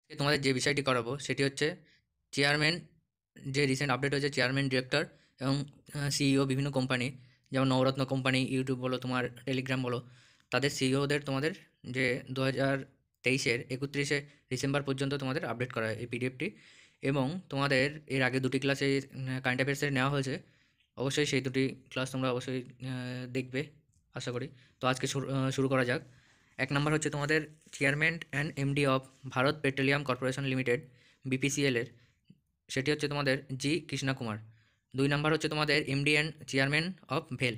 তোমাদের যে বিষয়টি করাবো সেটি হচ্ছে চেয়ারম্যান, যে রিসেন্ট আপডেট হয়েছে চেয়ারম্যান, ডিরেক্টর এবং সিইও বিভিন্ন কোম্পানি, যেমন নবরত্ন কোম্পানি, ইউটিউব বলো, তোমার টেলিগ্রাম বলো, তাদের সিইওদের তোমাদের যে 2023-এর 31শে ডিসেম্বর পর্যন্ত তোমাদের আপডেট করা হয় এই পিডিএফটি। এবং তোমাদের এর আগে দুটি ক্লাসে কারেন্ট অ্যাফেয়ার্সের নেওয়া হয়েছে, অবশ্যই সেই দুটি ক্লাস তোমরা অবশ্যই দেখবে আশা করি। তো আজকে শুরু করা যাক। এক নম্বর হচ্ছে তোমাদের chairman and MD of Bharat petroleum corporation limited, BPCL এর, সেটি হচ্ছে তোমাদের জি কৃষ্ণা কুমার। দুই নাম্বার হচ্ছে তোমাদের এমডি অ্যান্ড চেয়ারম্যান অফ ভেল,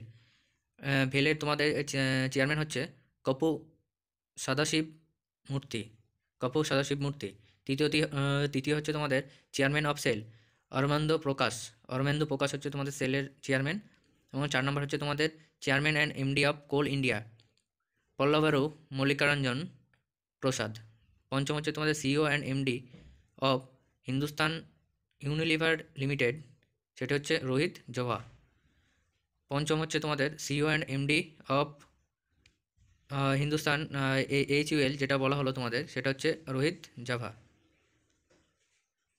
ভেলের তোমাদের চেয়ারম্যান হচ্ছে কপু সদাশিব মূর্তি, কপু সদাশিব মূর্তি। তৃতীয় হচ্ছে তোমাদের চেয়ারম্যান অফ সেল, অরমেন্দু প্রকাশ হচ্ছে তোমাদের সেলের চেয়ারম্যান। এবং 4 নম্বর হচ্ছে তোমাদের chairman and MD of Coal India, Polavarapu Mallikarjuna Prasad. পঞ্চম হচ্ছে তোমাদের CEO and MD of Hindustan Unilever Limited, সেটা হচ্ছে রোহিত জোহা। পঞ্চম হচ্ছে তোমাদের CEO and MD of Hindustan HUL, যেটা বলা হলো তোমাদের, সেটা হচ্ছে রোহিত জাভা।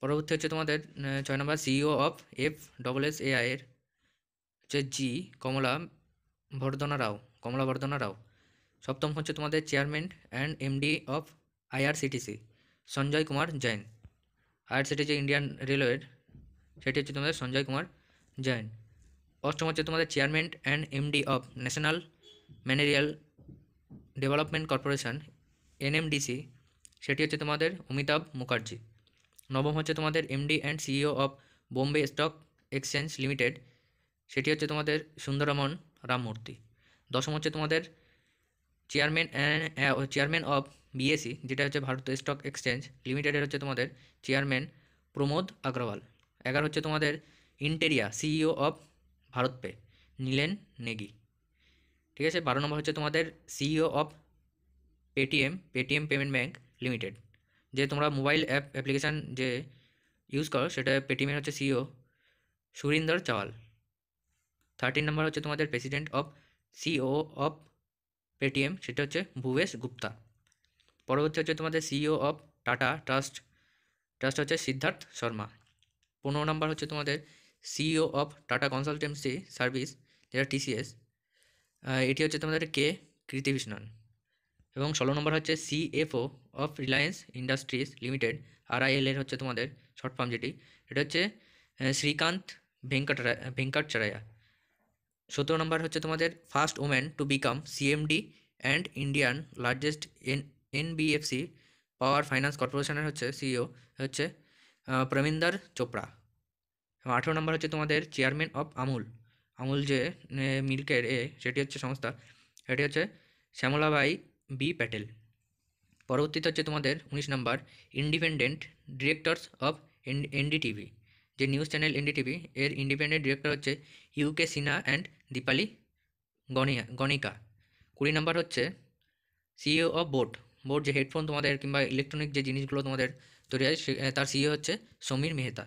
পরবর্তী হচ্ছে তোমাদের 6 নম্বর সিইও অফ FSSAI এর হচ্ছে জি কমলা বর্ধনা রাও। সপ্তম হচ্ছে তোমাদের chairman and MD of IRCTC, Sanjay Kumar Jain. IRCTC Indian রেলওয়ের, সেটি হচ্ছে তোমাদের সঞ্জয় কুমার জৈন। অষ্টম হচ্ছে তোমাদের chairman and MD of National Mineral Development Corporation, NMDC, সেটি হচ্ছে তোমাদের অমিতাভ মুখার্জি। নবম হচ্ছে তোমাদের MD and CEO of Bombay Stock Exchange Limited, সেটি হচ্ছে তোমাদের সুন্দরমন রামমূর্তি। দশম হচ্ছে তোমাদের চেয়ারম্যান অফ BSE, যেটা হচ্ছে ভারত স্টক এক্সচেঞ্জ লিমিটেডের, হচ্ছে তোমাদের চেয়ারম্যান প্রমোদ আগরওয়াল। 11 হচ্ছে তোমাদের interim CEO of BharatPe, Nalin Negi. ঠিক আছে। 12 নম্বর হচ্ছে তোমাদের CEO of Paytm payment bank limited, যে তোমরা মোবাইল অ্যাপ্লিকেশান যে ইউজ করো, সেটা পেটিএমের হচ্ছে সিইও সুরিন্দর চাওয়াল। 13 নম্বর হচ্ছে তোমাদের president of CO of Paytm, সেটা হচ্ছে ভুবেশ গুপ্তা। পরবর্তী হচ্ছে তোমাদের সিইও অফ টাটা ট্রাস্ট হচ্ছে সিদ্ধার্থ শর্মা। 15 নম্বর হচ্ছে তোমাদের CEO of tata consultancy service, যেটা TCS, এটি হচ্ছে তোমাদের কৃতিবিষ্ণন। এবং 16 নম্বর হচ্ছে CFO of Reliance industries limited, RIL এর, হচ্ছে তোমাদের শর্ট ফর্ম যেটি, এটা হচ্ছে শ্রীকান্ত ভেঙ্কটচরায়া। 17 নম্বর হচ্ছে তোমাদের first woman to become CMD and Indian largest NBFC power finance কর্পোরেশনের হচ্ছে সিইও হচ্ছে প্রমিন্দর চোপড়া। এবং 18 নম্বর হচ্ছে তোমাদের চেয়ারম্যান অফ আমুল যে মিল্কের সেটি হচ্ছে সংস্থা, সেটি হচ্ছে শ্যামলাবাই বি প্যাটেল। পরবর্তীতে হচ্ছে তোমাদের 19 নম্বর ইন্ডিপেন্ডেন্ট ডিরেক্টরস অফ NDTV, যে নিউজ চ্যানেল NDTV এর ইন্ডিপেন্ডেন্ট ডিরেক্টর হচ্ছে UK সিনহা অ্যান্ড দীপালি গণিকা। 20 নম্বর হচ্ছে সিইও অফ বোট যে হেডফোন তোমাদের কিংবা ইলেকট্রনিক যে জিনিসগুলো তোমাদের তৈরি হয়, তার সিইও হচ্ছে সমীর মেহতা।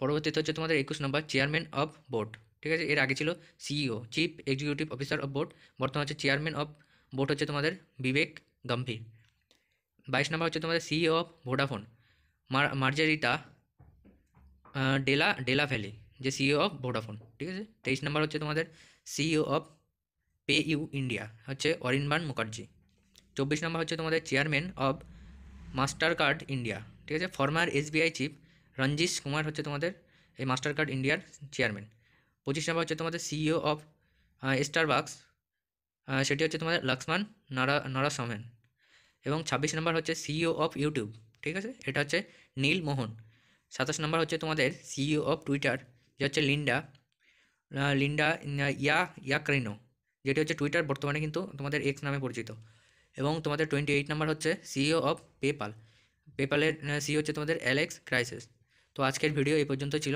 পরবর্তীতে হচ্ছে তোমাদের 21 নম্বর চেয়ারম্যান অফ বোট। ঠিক আছে, এর আগে ছিল CEO chief executive officer of boat, বর্তমানে হচ্ছে চেয়ারম্যান অফ বোট হচ্ছে তোমাদের বিবেক গম্ভীর। 22 নম্বর হচ্ছে তোমাদের CEO of Vodafone Margherita Della Valle, যে সিইও অফ ভোডাফোন। ঠিক আছে। 23 নম্বর হচ্ছে তোমাদের সিইও অফ PayU ইন্ডিয়া, হচ্ছে অরিনবান মুখার্জি। 24 নম্বর হচ্ছে তোমাদের chairman of master card India. ঠিক আছে, ফর্মার SBI চিফ রঞ্জিশ কুমার হচ্ছে তোমাদের এই মাস্টার কার্ড ইন্ডিয়ার চেয়ারম্যান। 25 নম্বর হচ্ছে তোমাদের সিইও অফ স্টারবাকস, সেটি হচ্ছে তোমাদের লক্ষ্মণ নারাসমন। এবং 26 নম্বর হচ্ছে সিইও অফ ইউটিউব। ঠিক আছে, এটা হচ্ছে নীল মোহন। 27 নম্বর হচ্ছে তোমাদের সিইও অফ টুইটার, যে হচ্ছে লিন্ডা ইয়াকরিনো, যেটি হচ্ছে টুইটার, বর্তমানে কিন্তু তোমাদের X নামে পরিচিত। এবং তোমাদের 28 নম্বর হচ্ছে সিইও অফ পেপালের সিইও হচ্ছে তোমাদের অ্যালেক্স ক্রাইসিস। তো আজকের ভিডিও এই পর্যন্ত ছিল।